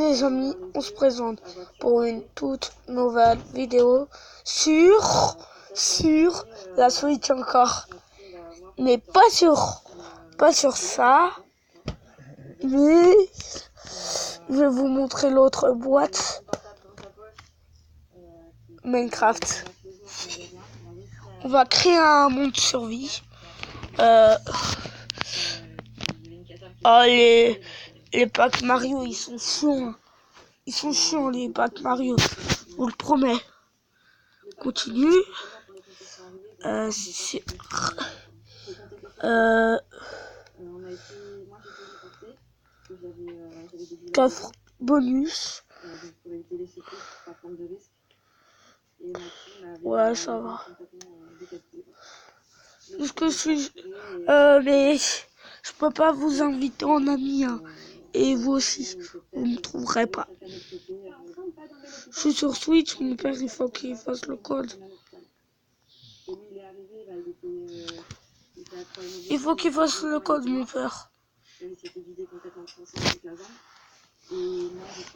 les amis, on se présente pour une toute nouvelle vidéo sur la Switch encore. Mais pas sur ça, mais je vais vous montrer l'autre boîte Minecraft. On va créer un monde survie. Les packs Mario, ils sont chiants. Ils sont chiants, les packs Mario. Je vous le promets. Continue. Coffre bonus. Ouais, ça va. Parce que mais je peux pas vous inviter en ami, hein. Et vous aussi, vous me trouverez pas. Je suis sur Switch, mon père, il faut qu'il fasse le code. Il faut qu'il fasse le code, mon père.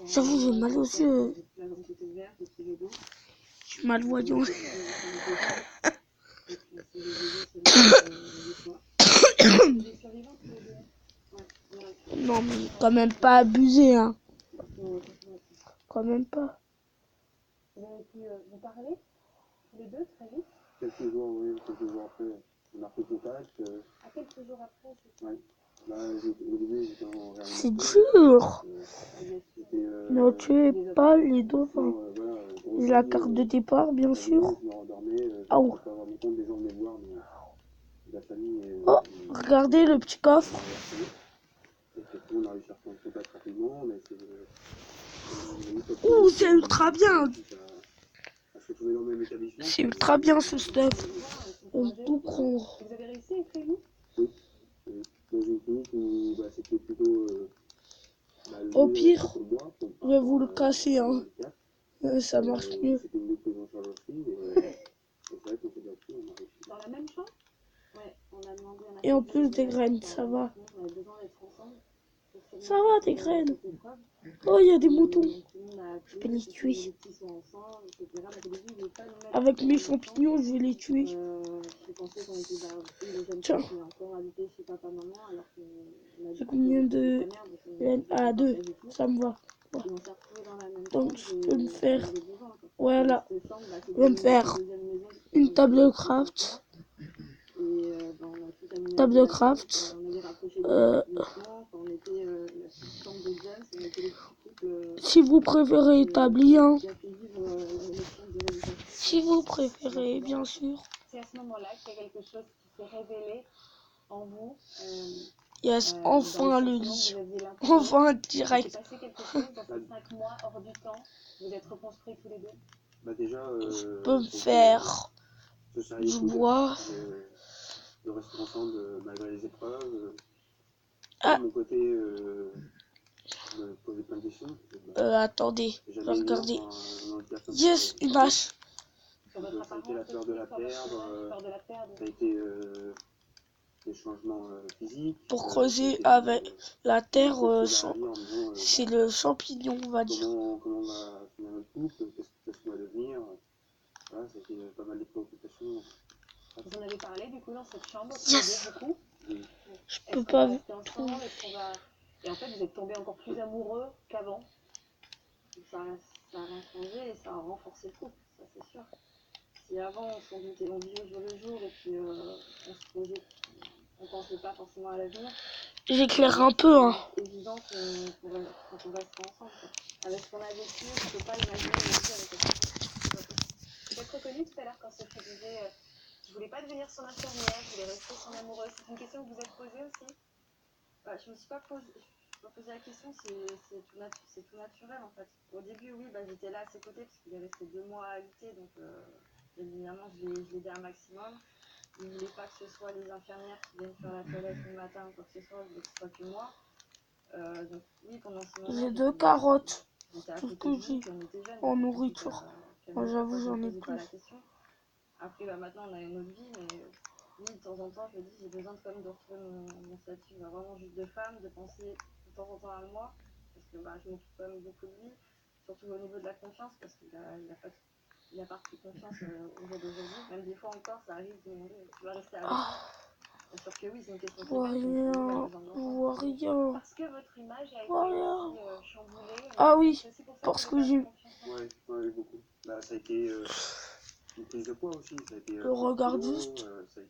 J'avoue, j'ai mal aux yeux. Je suis malvoyant. Non, mais quand même pas abusé, hein. Quand même pas. Vous avez pu vous parler, tous les deux, très vite? Quelques jours après, on a fait contact. À quelques jours après, c'est ça? Oui. Là, au début, j'étais en réanimation. C'est dur. Ne tuez pas les dauphins. J'ai la carte de départ, bien sûr. Oh. Oh, regardez le petit coffre. Ouh, c'est ultra bien. C'est ultra bien ce stuff. On peut tout prendre. Vous avez réussi à écrire? Oui. Dans une clinique où c'était plutôt... Au pire, je vais vous le casser, hein. Ça marche mieux. Dans la même chambre? Ouais, on a demandé Et en plus des graines, ça va. Ça va, des graines. Oh, il y a des moutons. Je peux les tuer. Avec mes champignons, je vais les tuer. Tiens. J'ai combien de graines? Ah, 2. Ça me va. Ouais. Donc, je peux me faire... Voilà. Je vais me faire une table de craft. Table de craft. Si vous préférez établi, hein. Si vous préférez, bien sûr. C'est à ce moment-là qu'il y a quelque chose qui s'est révélé en vous. Yes, enfin le lit. Enfin direct. Il s'est passé quelque chose dans ces 5 mois hors du temps. Vous êtes reconstruits tous les deux. Bah déjà, je peux me faire du bois. De rester ensemble malgré les épreuves. Ah. De mon côté, je me posais plein de questions. Attendez, regardez. Yes, une hache. Ça a été la peur de la perdre. Ça a été des changements physiques. Pour creuser avec la terre, c'est le champignon, on va dire. Comment on va finir notre couple, qu'est-ce qu'on va devenir. Voilà, ça a été pas mal de préoccupations. Vous en avez parlé du coup dans cette chambre? Yes. Beaucoup. Je peux pas trouver. Et en fait, vous êtes tombés encore plus amoureux qu'avant. Ça a rien changé et ça a renforcé le couple, ça c'est sûr. Si avant on vivait au jour le jour et puis on pensait pas forcément à l'avenir. J'éclaire un peu, hein. C'est évident quand on restera ensemble. Avec ce qu'on a vécu, on ne peut pas imaginer une vie avec quelqu'un. Vous êtes reconnu tout à l'heure quand Sophie disait je voulais pas devenir son infirmière, je voulais rester son amoureuse. C'est une question que vous êtes posée aussi? Je me suis pas posé la question, c'est tout naturel en fait. Au début, oui, j'étais là à ses côtés parce qu'il est resté 2 mois à alité, donc évidemment, je l'ai aidé un maximum. Il ne voulait pas que ce soit les infirmières qui viennent faire la toilette le matin ou quoi que ce soit, je voulais que ce soit que moi. Donc, oui, pendant ce moment, j'ai 2 carottes, tout ce que j'ai en nourriture. Moi, j'avoue, j'en ai plus. Après, maintenant, on a une autre vie, mais oui, de temps en temps, je me dis, j'ai besoin quand même de retrouver mon statut vraiment juste de femme, de penser de temps en temps à moi. parce que bah, je m'occupe quand même beaucoup de lui, surtout au niveau de la confiance, parce qu'il a pas pris confiance au jour d'aujourd'hui. Même des fois encore, ça arrive de demander tu vas rester avec moi. Bien sûr que oui, c'est une question Je qui vois reste, donc nous, elle rien. nous Je englobe. vois rien. Parce que votre image a Je été vois rien. aussi chamboulée. Ah oui, C'est aussi pour ça parce que que vous avez j'ai perdu confiance en vous. Ouais, beaucoup. Bah, ça a été une prise de poids aussi, ça a été le prendre du regardiste. kilo, ça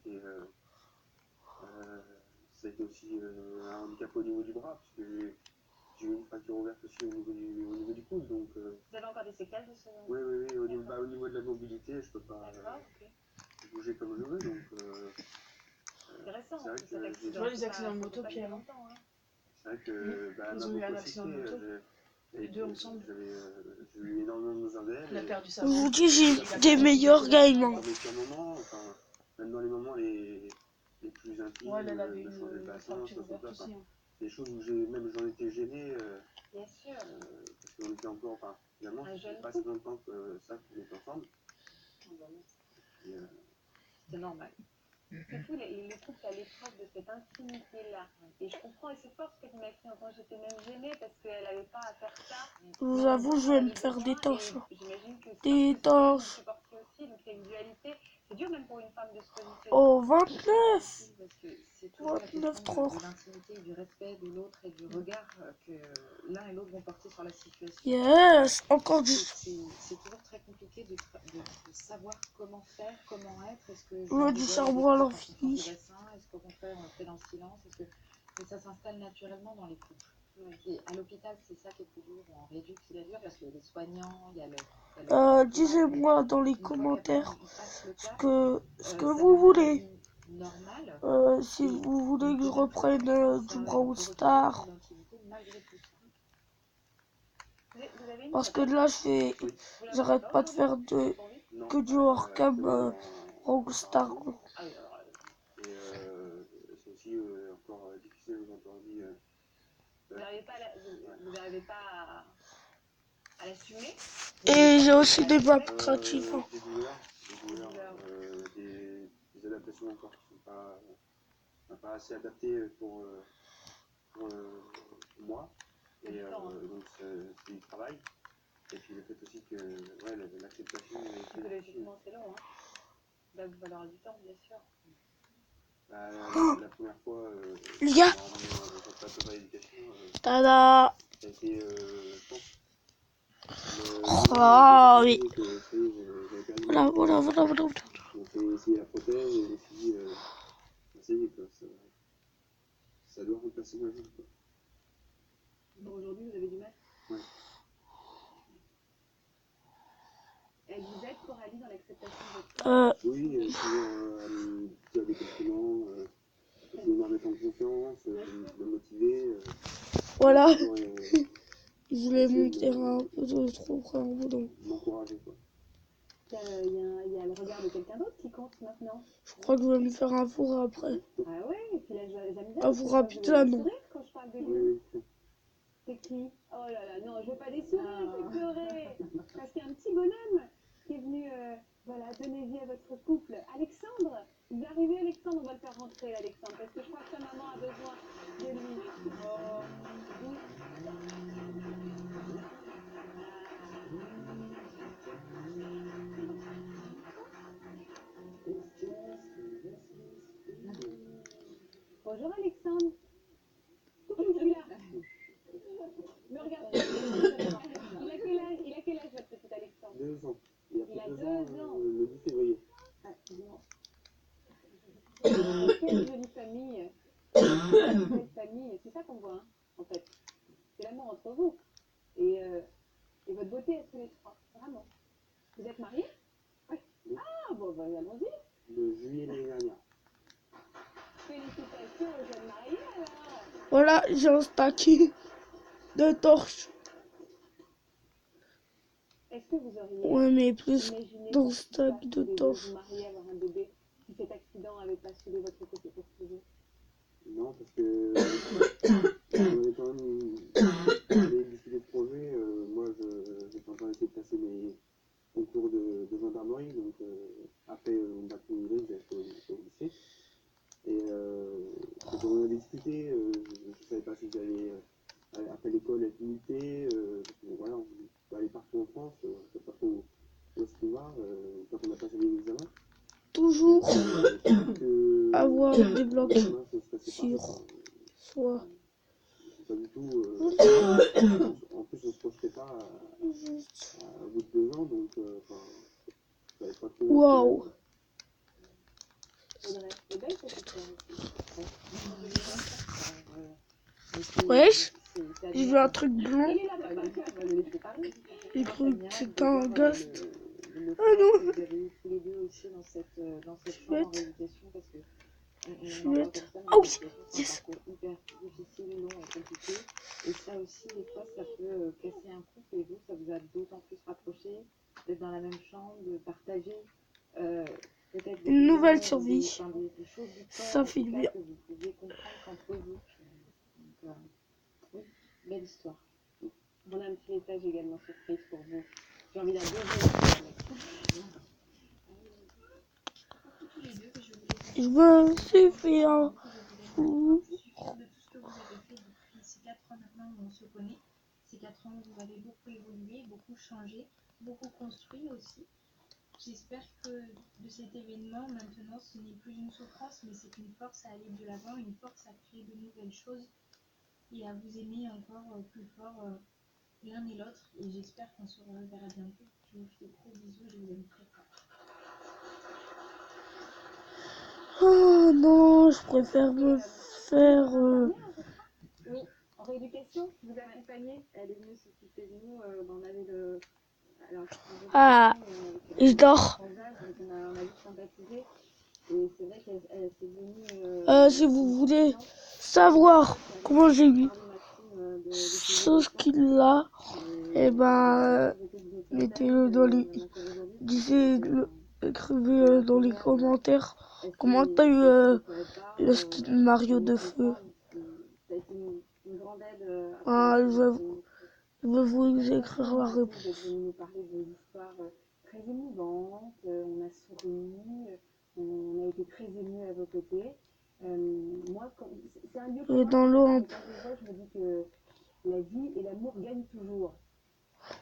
a été aussi un handicap au niveau du bras, parce que j'ai eu une fracture ouverte aussi au niveau du coude, donc... Vous avez encore des séquelles de ce... Oui, au niveau de la mobilité, je peux pas bouger comme je veux, donc... c'est récent, c'est vrai cet que accident. Tu vois les accidents de Ça moto, fait pas Pierre. longtemps, hein. c'est vrai que bah, Ils ma ont eu un moto accident de cyclée, moto, les deux ensemble. j'ai eu énormément besoin d'elle. Il a Et perdu sa Je vous main. dis, j'ai Il a des perdu meilleurs la main gamins. dans mes pires moments, enfin, même dans les moments les plus intimes, Ouais, elle avait me changer de une bassin, fracture ça, ouverte ça, aussi. Hein. des choses où j'en étais gêné, Bien sûr. parce qu'on était encore, enfin, finalement, Un ça jeune fait pas couple. si longtemps que ça qu'on est ensemble. Et, C'est normal. Surtout les couples à l'épreuve de cette intimité-là. Et je comprends, et c'est fort ce que tu m'as écrit. Moi, j'étais même gênée parce qu'elle n'avait pas à faire ça. Je Mais vous en même avoue, temps, je elle vais me avait faire des besoin. torches. Et j'imagine que c'est Des parce que c'est elle torches. qui supportait aussi. Donc il y a une dualité. C'est dur même pour une femme de se positionner. Oh, 29. Parce que c'est toujours la 29 question trop. de l'intimité, du respect de l'autre et du regard que l'un et l'autre vont porter sur la situation. Yes, encore du... C'est toujours très compliqué de savoir comment faire, comment être. Est-ce que Le du cerveau à l'infini. est-ce qu'au contraire on le fait dans le silence? Mais ça s'installe naturellement dans les couples. Et à l'hôpital, c'est ça qui est plus dur, en réduit qui est dur, parce qu'il y a les soignants, il y a le Disez-moi dans les une fois qu'après, commentaires il passe le cap, ce ça que vous devient la voulez. vie normale. Si Et vous voulez que je devient reprenne plus facile du ça, et Brawl on peut retrouver Stars. une intimité malgré tout ça. Vous avez une Parce que chapelle? là, je fais... oui, Vous la faites J'arrête pas de aujourd'hui? faire Pour lui? non, que du hors-cam actuellement, Brawl Stars. préparation. Ah oui, alors, Et c'est aussi encore difficile aujourd'hui. vous n'arrivez pas, vous n'arrivez pas à l'assumer? Et j'ai aussi À des maps l'accepter? créatives. Des adaptations encore qui sont pas assez adaptées pour moi. Et donc c'est du travail. Et puis le fait aussi que ouais, l'acceptation est très difficile. Psychologiquement, c'est long, hein. Là, vous va avoir du temps, bien sûr. Bah, la première fois, Les gars, quand tu as préparé l'éducation, tada. ça a été, je pense, Oh oui. que ça y est, j'avais perdu Voilà, ma voilà, motivation. voilà, voilà. On fait essayer la prothèse et je me suis dit, ça y est, quoi, ça doit remplacer ma vie, quoi. Bon, aujourd'hui, vous avez du mal? Ouais. Elle vous aide, Coralie, dans l'acceptation de votre corps? Oui, toujours à me dire des compliments, essayer de me remettre en confiance, de me motiver. Voilà. Toujours, Je voulais monter un peu de trop près en boulot. m'encourager, quoi. Il y a le regard de quelqu'un d'autre qui compte maintenant. Je crois que je vais me faire un four après. Ah ouais, et puis là, j'aime bien. Un four à pizza, non. Quand je parle de lui. Oui, oui. C'est qui? Oh là là, non, je veux pas des sourires, c'est pleurer. Parce qu'il y a un petit bonhomme qui est venu voilà, donner vie à votre couple. Alexandre, vous arrivez, Alexandre, on va le faire rentrer, Alexandre, parce que je crois que sa maman a besoin de lui. Oh. Bonjour, Alexandre. Coucou, je suis là. Me regarde. Il a quel âge, votre petit Alexandre? 2 ans. Il a Il a 2 2 ans, ans. le 10 février. Ah, non. Quelle jolie famille. Quelle famille. C'est ça qu'on voit, hein, en fait. C'est l'amour entre vous. Et votre beauté à tous les trois. Vraiment. Vous êtes mariés? Oui. Ah, bon, bah, allons-y. Le juillet l'année dernière. Félicitations aux jeunes mariés, alors. Voilà, j'ai un stack de torches. Est-ce que vous auriez Ouais, mais plus imaginé d'un pour stack tous de les deux torches. vous marier, avoir un bébé, si cet accident avait pas scellé votre côté pour toujours? Non, parce que on avait quand même discuté de projet. Moi, j'étais en train d'essayer de passer mes concours de gendarmerie. Donc, après mon bac privé, j'ai acheté au lycée. Et quand on en avait discuté, je ne savais pas si j'allais, après l'école, être mis France, on ne sait pas trop où est-ce qu'on va quand on a passé les examens. Toujours Que avoir des le blocs chemin se serait séparé. sur soi. C'est pas du tout. En plus, on se projetait pas au bout de 2 ans, donc je savais pas trop. Waouh. Audrey, c'est belle cette histoire aussi. Wesh, j'ai vu un truc blanc. Il est là, papa. On va le laisser parler. J'ai cru que c'était un Le ghost. le Ah non. fait que vous avez eu tous les deux aussi dans cette chambre en rééducation, parce que on en parle comme ça, mais Ah oui, c'est yes. un parcours hyper difficile, long et compliqué. Et ça aussi, des fois, ça peut casser un couple. Et vous, ça vous a d'autant plus rapproché d'être dans la même chambre, de partager peut-être Une nouvelle douleurs, survie. des choses du corps, Ça en fait tout cas, bien. que vous pouviez comprendre qu'entre vous. Donc, oui, belle histoire. On a un petit message également surprise pour vous. J'ai envie d'un deuxième. Je me suis fait un fou. Je suis fière de tout ce que vous avez fait depuis ces 4 ans maintenant où on se connaît. Ces 4 ans où vous avez beaucoup évolué, beaucoup changé, beaucoup construit aussi. J'espère que de cet événement, maintenant, ce n'est plus une souffrance, mais c'est une force à aller de l'avant, une force à créer de nouvelles choses et à vous aimer encore plus fort l'un et l'autre. Et j'espère qu'on se reverra bientôt. Je vous fais de gros bisous, je vous aime très fort. Oh non, je préfère me faire... Oui, en rééducation, vous accompagnez. Elle est venue s'occuper de nous. On avait le. Alors, Ah, je dors. on a vite sympathisé. Et c'est vrai qu'elle s'est venue. Si vous voulez savoir comment j'ai eu ce skill là, et ben, mettez-le dans les... écrivez dans les commentaires comment t'as eu le skin Mario de feu. Ça a été une grande aide. Ah, je vais vous écrire la réponse. Vous êtes venu nous parler de l'histoire très émouvante. On a souri, on a été très émus à vos côtés. Moi, c'est un lieu Et dans l'eau, quand je vois, je me dis que la vie et l'amour gagnent toujours.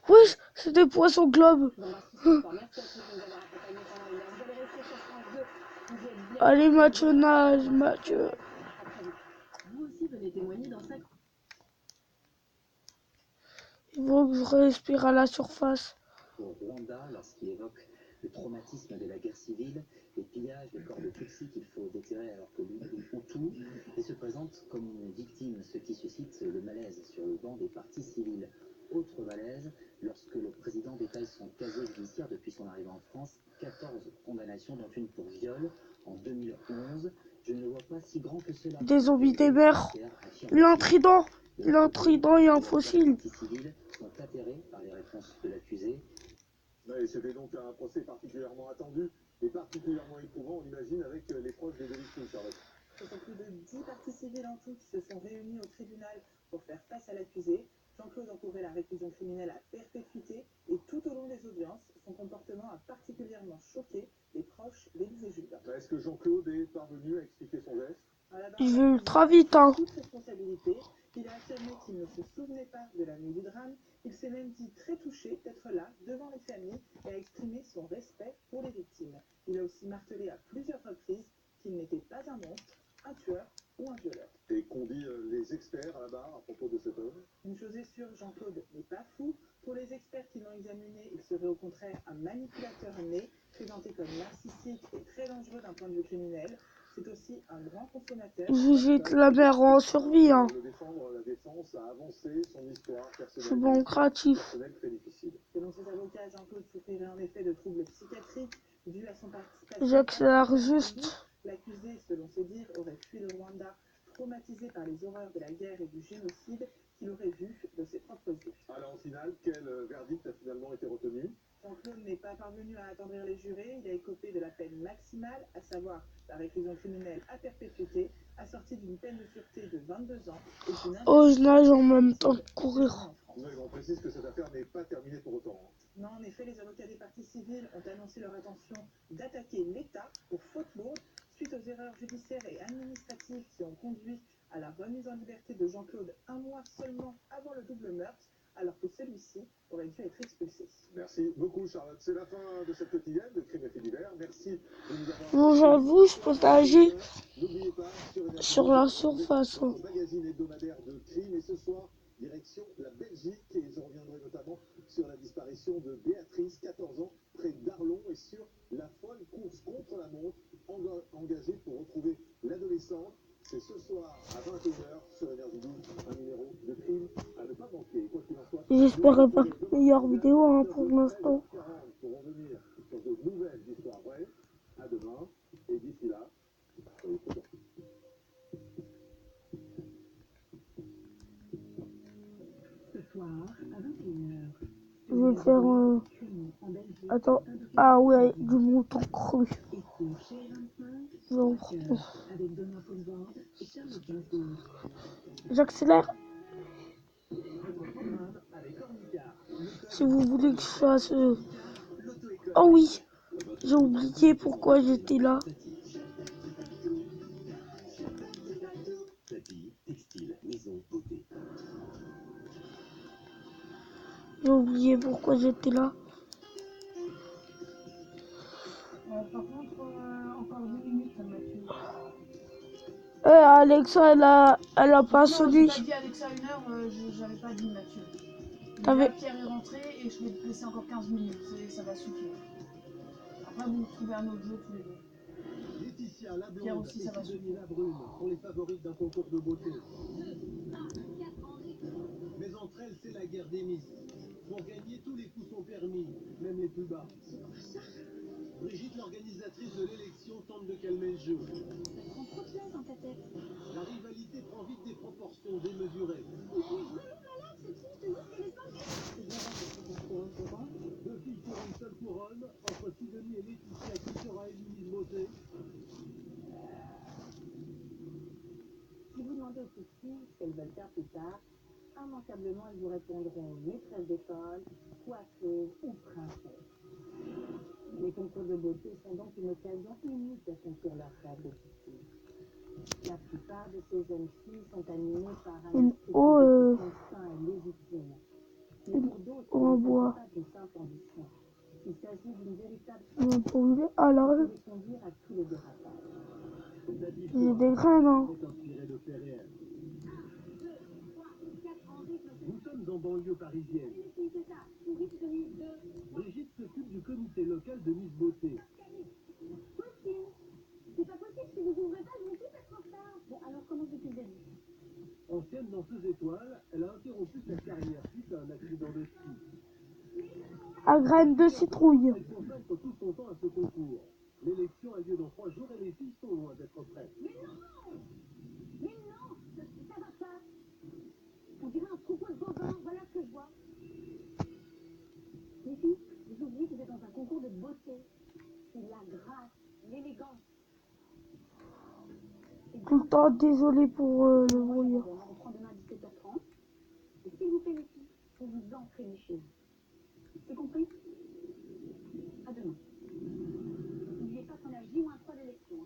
oui, c'est des poissons globes. Je vous remercie ce soir. Merci à tous de nous avoir accompagnés pendant une heure. Vous allez rester sur France 2. Vous êtes bien. Allez, Mathieu nage, Mathieu. Vous aussi venez témoigner dans 5 ans. Il faut que je respire à la surface. Pour Rwanda, lorsqu'il évoque le traumatisme de la guerre civile, les pillages, les corps de Tutsis qu'il faut déterrer alors que lui est Hutu, et se présente comme une victime, ce qui suscite le malaise sur le banc des partis civils. Autre malaise, lorsque le président détaille son casier judiciaire depuis son arrivée en France, 14 condamnations, dont une pour viol en 2011. Je ne le vois pas si grand que cela. Des zombies des mers. Il a un trident. Il a un trident et un fossile. Les civils sont atterrés par les réponses de l'accusé. C'était donc un procès particulièrement attendu et particulièrement éprouvant, on imagine, avec les proches des deux victimes, Charlotte. Ce sont plus de 10 parties civiles en tout qui se sont réunies au tribunal pour faire face à l'accusé. Jean-Claude encourait la réclusion criminelle à perpétuité et tout au long des audiences, son comportement a particulièrement choqué les proches d'Élise et Julien. Est-ce que Jean-Claude est parvenu à expliquer son geste? Il veut ultra vite, hein. Toute responsabilité. Il a affirmé qu'il ne se souvenait pas de la nuit du drame. Il s'est même dit très touché d'être là, devant les familles, et a exprimé son respect pour les victimes. Il a aussi martelé à plusieurs reprises qu'il n'était pas un monstre, un tueur ou un violeur. Et qu'ont dit les experts à la barre à propos de cet homme? Une chose est sûre, Jean-Claude n'est pas fou. Pour les experts qui l'ont examiné, il serait au contraire un manipulateur né, présenté comme narcissique et très dangereux d'un point de vue criminel. C'est aussi un grand consommateur. Je jette la mer en survie, hein. Le défendre, la défense a avancé son histoire personnelle. C'est bon, créatif. Personnelle très difficile. Selon ses avocats, Jean-Claude souffrirait en effet de troubles psychiatriques dus à son participation. J'accélère juste. L'accusé, selon ses dires, aurait fui le Rwanda, traumatisé par les horreurs de la guerre et du génocide qu'il aurait vu de ses propres yeux. Alors, au final, quel verdict a finalement été retenu? Jean-Claude n'est pas parvenu à attendrir les jurés. Il a écopé de la peine maximale, à savoir la réclusion criminelle à perpétuité, assortie d'une peine de sûreté de 22 ans et d'une Oh, je nage en même temps que courir. Oui, on précise que cette affaire n'est pas terminée pour autant. Non, en effet, les avocats des parties civiles ont annoncé leur intention d'attaquer l'État pour faute lourde suite aux erreurs judiciaires et administratives qui ont conduit à la remise en liberté de Jean-Claude un mois seulement avant le double meurtre, alors que celui-ci aurait dû être expulsé. Charlotte. C'est la fin de cette quotidienne de Crime et Faits divers. Merci de nous avoir... Bon, j'avoue, je peux nager N'oubliez pas, sur la surface. votre magazine hebdomadaire de crime. Et ce soir, direction la Belgique. Et je reviendrai notamment sur la disparition de Béatrice, 14 ans, près d'Arlon, et sur la folle course contre la montre engagée pour retrouver l'adolescente. C'est ce soir à 21h sur Énergie 12, un numéro de crime à ne pas manquer. Quoi qu'il en soit, J'espérais faire une meilleure vidéo hein, pour l'instant. pour revenir sur de nouvelles histoires vraies. À demain. Et d'ici là, soyez prudents. Ce soir, à 21h, Je vais faire... Attends. Ah ouais, du montant cru. Je vais en prendre. J'accélère. Si vous voulez que je fasse... Oh oui, j'ai oublié pourquoi j'étais là. J'ai oublié pourquoi j'étais là. Par contre, encore 10 minutes, Mathieu. Alexa, elle a pas sonné. Non, j'ai pas dit Alexa 1 heure, j'avais pas dit Mathieu. T'avais... Là, Pierre est rentré et je vais te laisser encore 15 minutes, ça va suffire. Après, vous trouvez un autre jeu tous les deux. Laetitia, la Pierre blonde, aussi, et ça va Sidonie suffire. la brune sont les favorites d'un concours de beauté. Mais entre elles, c'est la guerre des Miss. Pour gagner, tous les coups sont permis, même les plus bas. Brigitte, l'organisatrice de l'élection, tente de calmer le jeu. Ça prend trop de place dans ta tête. La rivalité prend vite des proportions démesurées. Deux filles pour une seule couronne, entre Sidonie et Laetitia, qui sera élue Miss Beauté. Si vous demandez aux petites filles ce qu'elles veulent faire plus tard, immanquablement elles vous répondront maîtresse d'école, coiffeuse ou princesse. Les concours de beauté sont donc une occasion unique d'accomplir leur rêve de petites filles. La plupart de ces jeunes filles sont animées par un instinct et légitime. Mais pour d'autres, il ne s'agit pas d'une simple ambition. Il s'agit d'une véritable Alors, qui les conduire à tous les dérapages. j'ai des graines, hein. C'est inspiré de faits réels. Nous sommes en banlieue parisienne. Brigitte s'occupe du comité local de Miss Beauté. C'est pas possible, si vous ouvrez pas, je vais tout être en retard. Bon, alors comment depuis le début? Ancienne danseuse étoile, elle a interrompu sa carrière suite à un accident de ski. À graines de citrouille. Elle consacre tout son temps à ce concours. L'élection a lieu dans 3 jours et les filles sont loin d'être prêtes. Mais non! Mais non! Ça va pas! On dirait un troupeau de bovins, voilà ce que je vois. Les filles, vous oubliez que vous êtes dans un concours de beauté. C'est la grâce, l'élégance. Tout le temps, désolé pour le bruit. On reprend demain à 17h30. Et s'il vous plaît, les filles, vous vous entraînez chez vous. C'est compris? À demain. N'oubliez pas qu'on a J-3 d'élection.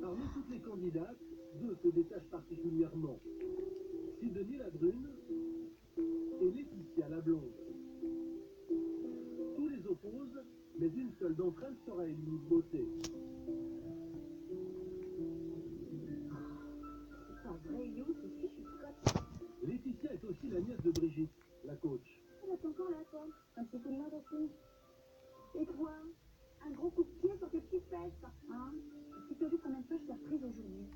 Parmi toutes les candidates, 2 se détachent particulièrement. Sidonie la brune et Laetitia la blonde. Tous les opposent, mais une seule d'entre elles sera élue Miss Beauté. C'est un vrai you, c'est chicotte. Laetitia est aussi la nièce de Brigitte, la coach. Elle est encore là, toi. Un petit coup de main aussi. Et toi, un gros coup de pied sur tes petites fesses. Hein? Est-ce que tu as vu combien de fois je t'ai reprise aujourd'hui?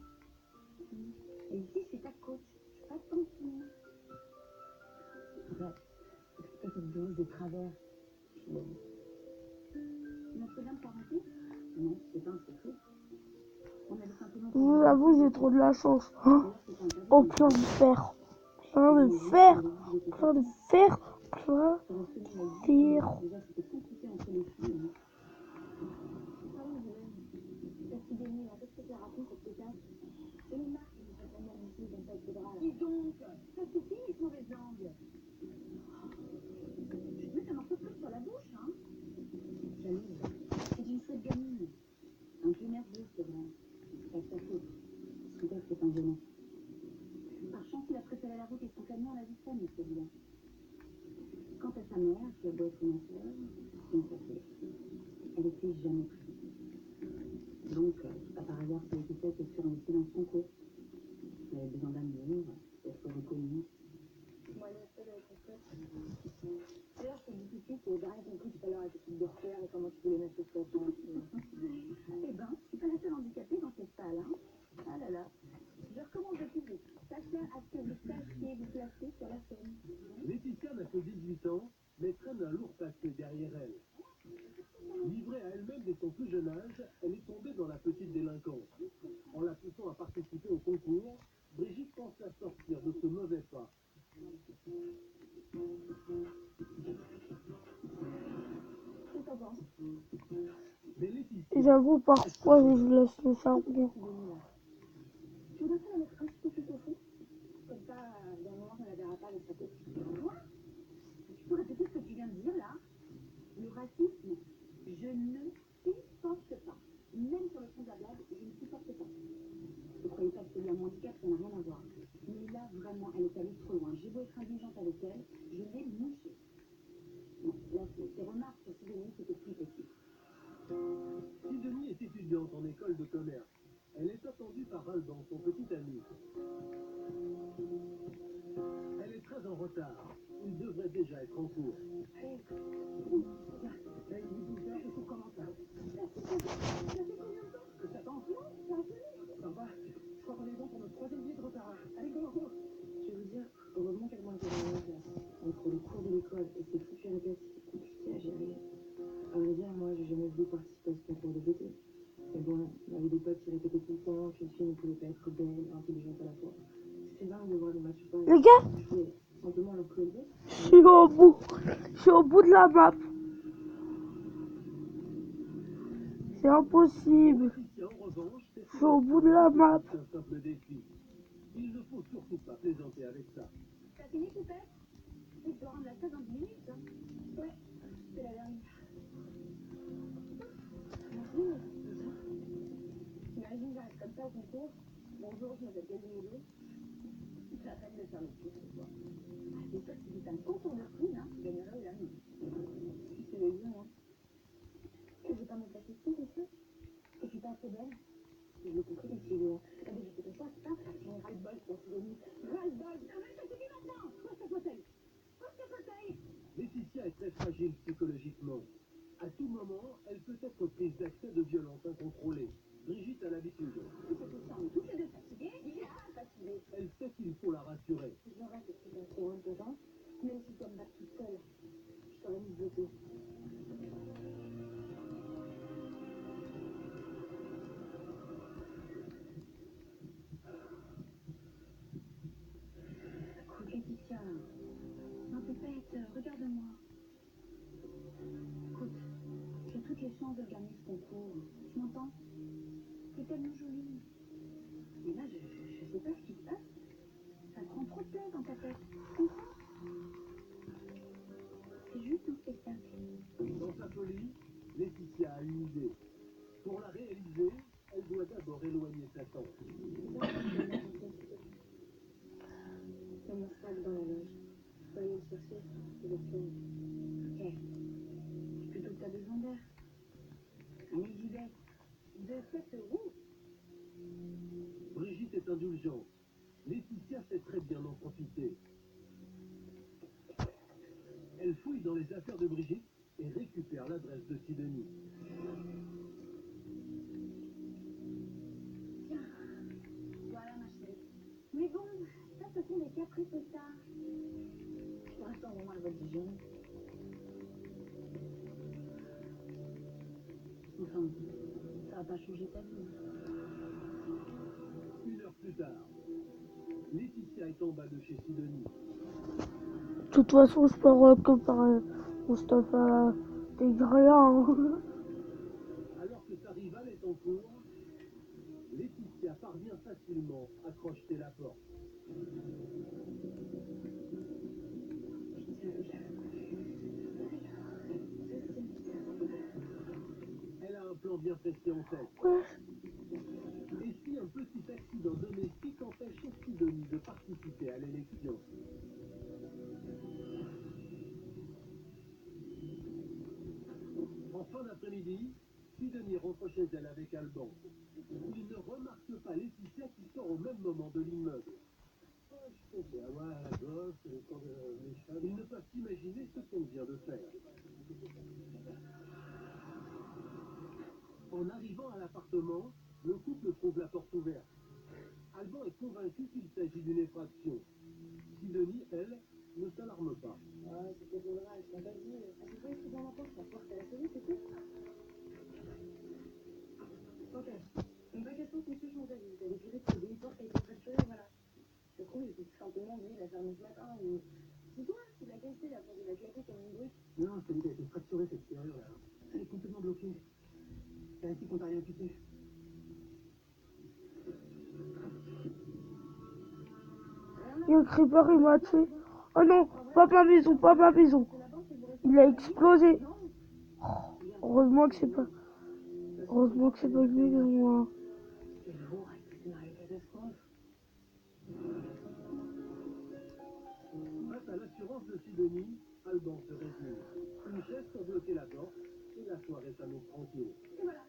Et ici, je suis ta coach. Je suis pas ton fille. Ouais, c'est peut-être une blouse de travers. Notre-Dame parenté? Non, c'est pas un secret. On avait simplement... Je vous avoue, j'ai trop de la chance. Oh, plein de fer. Plein de fer. Plein de fer. Plein de fer. Déjà, c'était compliqué entre les filles. Hein. Ah oui, la petite Denis, là, qu'est-ce que tu racontes, cette pétasse? C'est une marque qui nous fait venir ici, comme ça, avec les bras, là. Dis donc, ça suffit, les mauvaises langues. Mais ça marche pas sur la bouche, hein. Jalouse. C'est une chouette gamine. Un peu nerveuse, c'est vrai. C'est pas de sa faute. Son père, c'est un gênant. Par chance, il a préféré préféré la route et son camion à la vie de famille, celui-là. Quant à sa mère, qui a beau être ma sœur, c'est une sacrée. Elle était jamais prise. Donc, c'est pas par hasard si Laetitia s'est surinvestie dans ce concours. Elle avait besoin d'amour, d'être reconnue. Moi, elle est seule avec mon pote. D'ailleurs, c'est difficile, c'est j'ai rien compris tout à l'heure avec le truc de repère et comment tu peux les mettre sur toi. Eh ben, je suis pas la seule handicapée dans cette salle, hein. Ah là là. Je recommence de plus vite. Sachez à ce que vous sachiez vous placer sur la scène. Laetitia n'a que 18 ans, mais traîne un lourd passé derrière elle. Livrée à elle-même dès son plus jeune âge, elle est tombée dans la petite délinquance. En la poussant à participer au concours, Brigitte pense la sortir de ce mauvais pas. Mais Laetitia, J'avoue, parfois, je laisse le charbon. Tu voudrais pas la mettre un petit peu plus au fond? Comme ça, dans le moment, on la verra pas avec sa copine. Quoi? Tu peux répéter ce que tu viens de dire là? Le racisme, je ne supporte pas. Même sur le fond de la blague, je ne supporte pas. Ne croyez pas que c'est lié à mon handicap, ça n'a rien à voir. Mais là, vraiment, elle est allée trop loin. J'ai beau être indulgente avec elle, je l'ai mouchée. Non, là, ces remarques sur Sidonie, c'était plus possible. Sidonie est étudiante en école de commerce. Elle est attendue par Alban, son petit ami. Elle est très en retard. Il devrait déjà être en cours. Hey, il dit je trouve comment ça? Ça fait combien de temps que ça t'en fout? Ça a fini? Sympa, je crois qu'on est bon pour notre 3e billet de retard. Allez, go, go. Je vais vous dire, heureusement qu'elle m'a été dans la classe. Entre les cours de l'école et ses foutues répètes, c'est compliqué à gérer. À vrai dire, moi, j'ai jamais voulu participer à ce concours de beauté. Mais bon, il y avait des potes qui répétaient tout le temps qu'une fille ne pouvait pas être belle et intelligente à la fois. C'était dingue de voir les matchs pas. Les gars, Je voulais simplement leur coller. je suis au bout. Je suis au bout de la map. C'est impossible. Laetitia, en revanche, Je suis au bout de la map. c'est un simple défi. Il ne faut surtout pas plaisanter avec ça. T'as fini, Poupette? Tu dois rendre la salle dans 10 minutes, hein? Ouais, c'est la dernière. T'imagines, j'arrive comme ça au concours. Bonjour, je m'appelle Quasimodo. C'est la peine de faire le tour ce soir. C'est sûr que si c'était un concours de clown, hein, tu gagnerais la nuit. C'est les yeux, hein. Je vais pas me placer ici, c'est sûr. Et je suis pas assez belle. Je l'ai compris, les filles. T'as déjà fait comme ça, c'est ça? J'en ai ras-le-bol pour Sidonie. Ras-le-bol! Ça suffit maintenant! Pose ta fauteuil! Pose ta fauteuil! Laetitia est très fragile psychologiquement. À tout moment, elle peut être prise d'accès de violence incontrôlée. Brigitte a l'habitude. C'est tout ça, on est tous les deux fatigués. Il est pas fatigué. Elle sait qu'il faut la rassurer. Je reste aussi dans ce rôle de gens. Même si tu me bats toute seule, je t'aurais mis de côté. Écoute, Laetitia, non, t'es bête, regarde-moi. Écoute, j'ai toutes les chances de gagner ce concours. Tu m'entends? T'es tellement jolie. Mais là, je sais pas ce qui se passe. Ça prend trop de place dans ta tête. Tu comprends? C'est juste un spectacle. Dans sa folie, Laetitia a une idée. Pour la réaliser, elle doit d'abord éloigner sa tante. C'est mon sac dans la loge. Faut aller le chercher, c'est le film. Ok. C'est plutôt que t'as besoin d'air. Allez, j'y vais. De cette roue. Brigitte est indulgente. Laetitia sait très bien en profiter. Elle fouille dans les affaires de Brigitte et récupère l'adresse de Sidonie. Tiens, voilà ma chérie. Mais bon, ça ce sont des caprices de ça. Pour l'instant, vraiment, elle va le digérer. Enfin, ça va pas changer ta vie. 1 heure plus tard, Laetitia est en bas de chez Sidonie. De toute façon, je peux que par Mustapha Tegria. Hein. Alors que sa rivale est en cours, Laetitia parvient facilement à crocheter la porte. Elle a un plan bien précis en tête. Ouais. Et si Si un petit accident domestique empêche Sidonie de participer à l'élection. En fin d'après-midi, Sidonie rentre chez elle avec Alban. Il ne remarque pas Laetitia qui sort au même moment de l'immeuble. Ils ne peuvent imaginer ce qu'elle vient de faire. En arrivant à l'appartement, le couple trouve la porte ouverte. Alban est convaincu qu'il s'agit d'une effraction. Sidonie, elle, ne s'alarme pas. Ah, c'est peut-être normal, je t'ai pas dit. À chaque fois, il faut dans la porte elle a sonné, c'est tout. Ok. Une vraie question que monsieur change d'avis. Vous avez juré que les portes étaient fracturées, voilà. Ça se trouve, il était tout simplement, lui, il a fermé ce matin, ou... C'est toi qui l'as cassé, là, quand il a claqué comme une brute. Non, je te dis qu'elle était fracturée, cette serrure-là. Elle est complètement bloquée. C'est ainsi qu'on t'a rien quitté. Il y a un creeper, il m'a tué. Oh non, pas ma maison, pas ma maison. Il a explosé. Heureusement que c'est pas... Heureusement que c'est pas une maison, hein. Face à l'assurance de Sidonie, Alban se résigne. Une chaise pour bloquer la porte et la soirée s'annonce tranquille. Et voilà.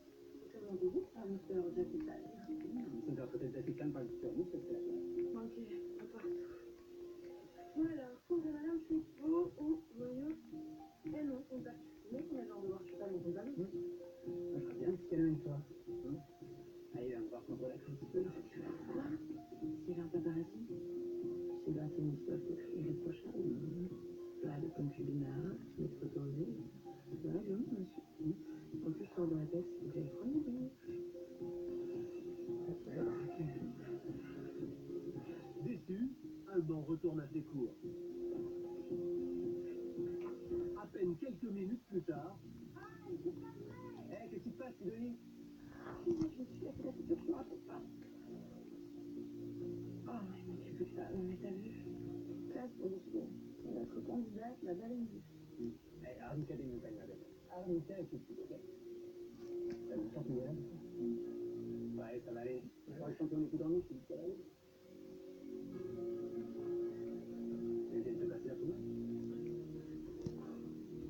Comment vous dites, un monsieur Jacqueline? Nous sommes peut-être Jacqueline par sur nous, c'est la soirée. Ok, importe. Voilà, pour madame, je suis beau ou voyou. Et non, contact. Mais qu'on a genre de voir, je suis pas mon comptable. Je ferais bien un petit câlin avec toi. Allez, on va voir qu'on relaxe un petit peu. C'est un paparazzi. C'est grâce à une histoire que je fais le prochain. Là, de concubinage, les photos. Voilà, je me suis. En plus, je sors de la tête, c'est que j'ai premier. Déçu, Alban retourne à ses cours. À peine quelques minutes plus tard... Hé, qu'est-ce qui se passe, Sidonie? Je suis la figure, je me rappelle pas. Oh, mais tu fais ça. Mais t'as vu? Classe pour le second. Notre candidate, la baleine du... Hé, Arnica des montagnes, ma belle. Arnica est tout petit, ok? T'as vu champignon? Ouais, ça va aller. Quand je chante on est tout dormi, je te dis que ça va aller. Tu viens de te passer la poudre?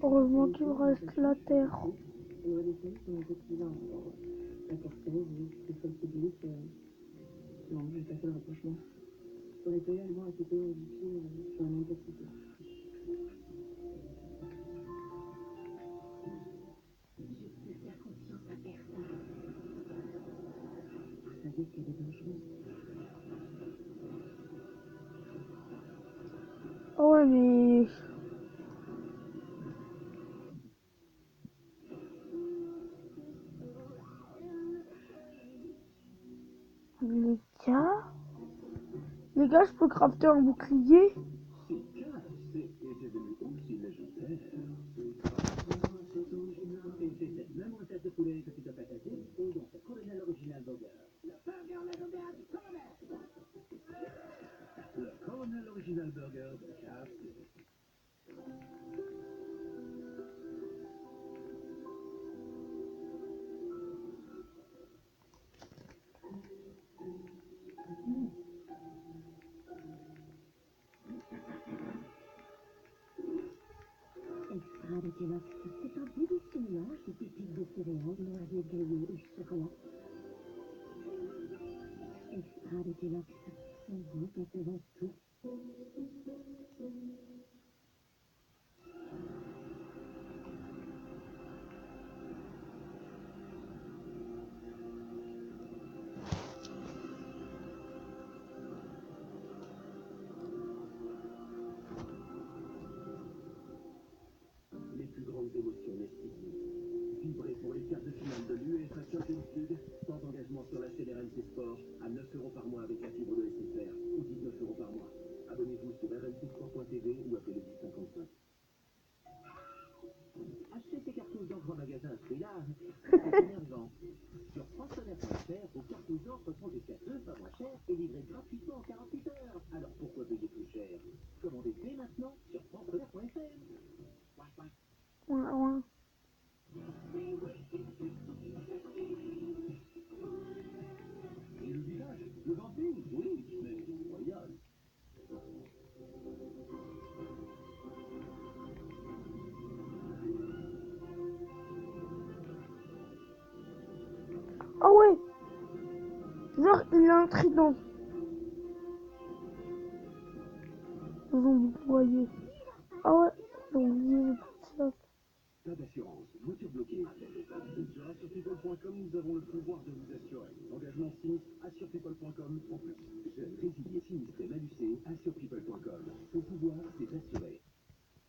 Heureusement qu'il me reste la terre. On va laisser sur un petit vin. La cortèse, les folles publiques. Non, j'ai pas fait le rapprochement. J'aurais pas eu à le voir à côté du pied sur la même capacité. Je peux faire confiance à personne. Vous savez qu'il y a des dangereuses. Oh ouais, mais... Les gars... Les gars, je peux crafter un bouclier? C'est casse, c'est devenu aussi légendaire. Et c'est cette même recette de poulet que tu t'as patatée et dans ta Colonel Original Burger. Le Colonel Original Burger de KFC. Extra de Kelox. C'est un délicieux mélange de pépites de céréales, noisette grillée et chocolat. Extra de Kelox. Son goût t'intéresse tout. Les plus grandes émotions naissent ici. Vibrez pour les quarts de finale de l'UEFA Champions League sans engagement sur la chaîne RMC Sport à 9 € par mois avec la fibre de SFR ou 19 € par mois. Abonnez-vous sur rmcsport.tv ou appelez le 1055. Achetez ces cartouches d'encre en magasin à ce prix-là, c'est énervant. Sur francetonnerre.fr, vos cartouches d'encre sont jusqu'à 2 fois moins chères et livrées gratuitement en 48 heures. Alors pourquoi payer plus cher? Commandez dès maintenant sur francetonnerre.fr. Ouais, ouais. ouais. Genre, il a un trident. Vous voyez. Ah ouais. Donc, ça. Pas d'assurance, voiture bloquée. Sur assurepeople.com, nous avons le pouvoir de vous assurer. Engagement sinistre, assurepeople.com en plus. Jeune, résilié, sinistré, malucé, assurepeople.com. Son pouvoir, c'est d'assurer.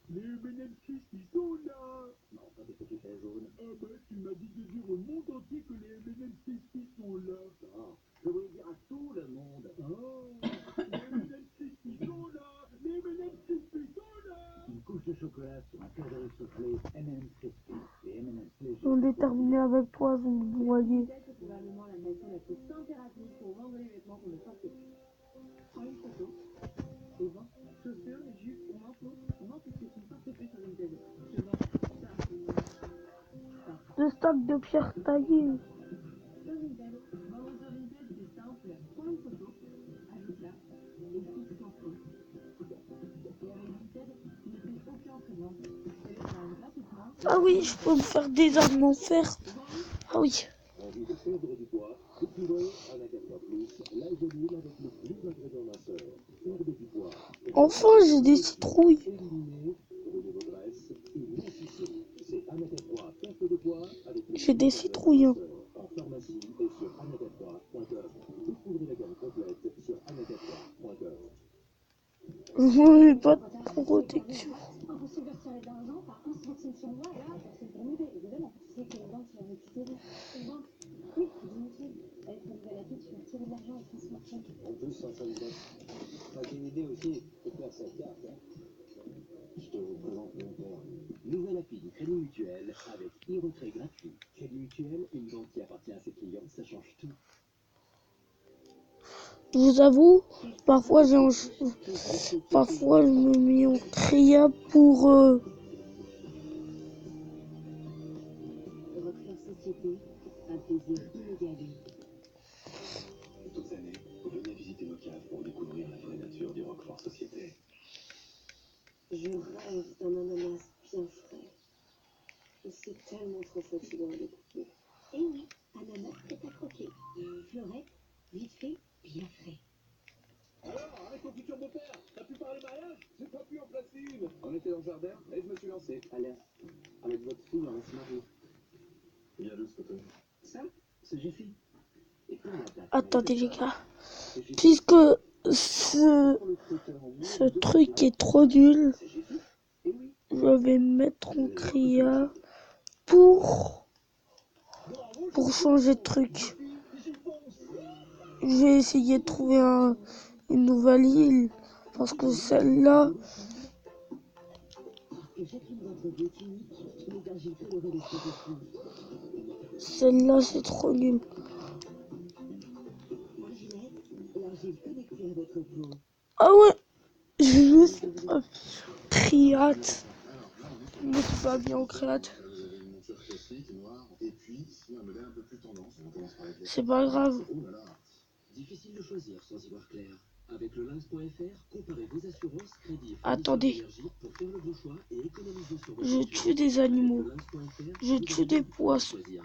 Les MNM6, ils sont là. Non, pas des petits faits jaunes. Ah ben, tu m'as dit de dire au monde entier que les MNM6, ils sont là. Non, je voulais dire à tout le monde. Oh, les MNM6, ils sont là. Les MNM6, ils sont là. Une couche de chocolat sur un cœur de riz soufflé, M&M's les M&M's légers. On est terminé avec toi, vous voyez. C'est probablement la méthode la plus impérative pour vendre les vêtements qu'on ne porte plus. Prends une photo et vends chaussures, jupes ou manteaux. Vends ce que tu ne portes plus sur Vinted. Je vends ça. Le stock de pierre taillée. Sur Vinted. Vendre sur Vinted, c'est simple. Prends une photo, ajoute-la et fixe ton prix. Et avec Vinted, tu ne payes aucun prix de vente. Télécharge gratuitement. Ah oui, je peux me faire des armes en fer. Ah oui. Envie de perdre du poids, découvrez Anacardium Plus, l'algénile avec le plus d'ingrédients minceurs. Perdez du poids. Enfin, j'ai des citrouilles. Éliminez, brûlez vos graisses et mincissez. C'est Anacardium, perte de poids avec le J'ai plus des d'ingrédients citrouilles. minceurs. En pharmacie et sur anacardium.com. Découvrez la gamme complète sur anacardium.com. Oui, pas de protection. Impossible de retirer de l'argent par 1 centime sur moi, et là, personne pour m'aider, évidemment. Tu sais qu'il y a une banque qui va m'écouter. Une banque? Oui, inutile. Avec ma nouvelle appli, tu vas retirer de l'argent avec ton smartphone. En plus, sans ça, j'ai une idée aussi de faire cette carte. Je te présente mon père. Nouvelle appli du Crédit Mutuel avec e-retrait gratuit. Crédit Mutuel, une banque qui appartient à ses clients, ça change tout. Je vous avoue, parfois parfois je me mets en créa pour Roquefort Société, un plaisir inégalé. Toutes années, venez visiter nos caves pour découvrir la vraie nature du Roquefort Société. Je rêve d'un ananas bien frais. Et c'est tellement trop fatigant à découper. Et oui, ananas prêt à croquer. Fleurette, vite fait, bien frais. Alors, avec ton futur beau-père, t'as pu parler mariage? J'ai pas pu en placer une. On était dans le jardin et je me suis lancé. Allez, avec votre fille, on va se marier. Il y a deux photos. Ça, c'est Jiffy. Et pour la date, attendez les gars, puisque ce truc est trop nul, je vais mettre en créa pour changer de truc. Je vais essayer de trouver une nouvelle île parce que celle-là, Que chacune d'entre vous est unique, les argiles colorées des cheveux. celle-là c'est trop nul. Argilette, l'argile connectée à votre peau. Ah ouais, je sais pas, créate. Je me suis pas bien en créate. C'est pas grave. Difficile de choisir sans y voir clair. Avec le lynx.fr, comparez vos assurances, crédits et Attendez, énergie pour faire le bon choix et économiser sur votre je assurance. tue des animaux, Avec le lynx.fr, je vous tue avez des le choix de poissons. choisir.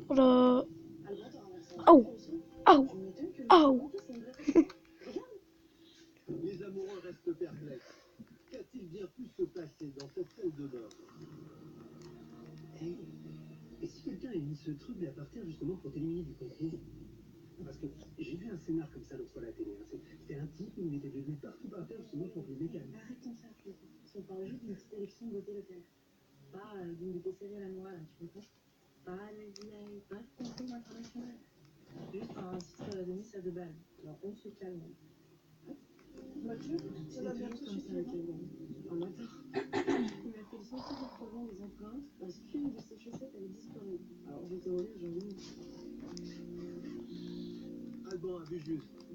Voilà. Aouh, aouh, aouh. Les amoureux restent perplexes. Qu'a-t-il bien pu se passer dans cette salle de bain? Hey, et si quelqu'un a mis ce truc à partir justement pour t'éliminer du concours? Parce que j'ai vu un scénar comme ça l'autre fois à la télé. C'était un type, il mettait des nez partout par terre justement pour que les mecs aiment. Arrête ton ça, on parle juste d'une petite élection de beauté locale. Pas d'une beauté série à la noire, tu comprends? Pas l'Asie, pas de concours international. Juste un titre de Miss à 2 balles. Alors on se calme. Voiture, ça va bientôt suffire. Un matin, il m'a fait le sentier du Provence des empreintes parce qu'une de ses chaussettes avait disparu. Alors j'étais au lieu, j'ai envie. Alban a vu juste.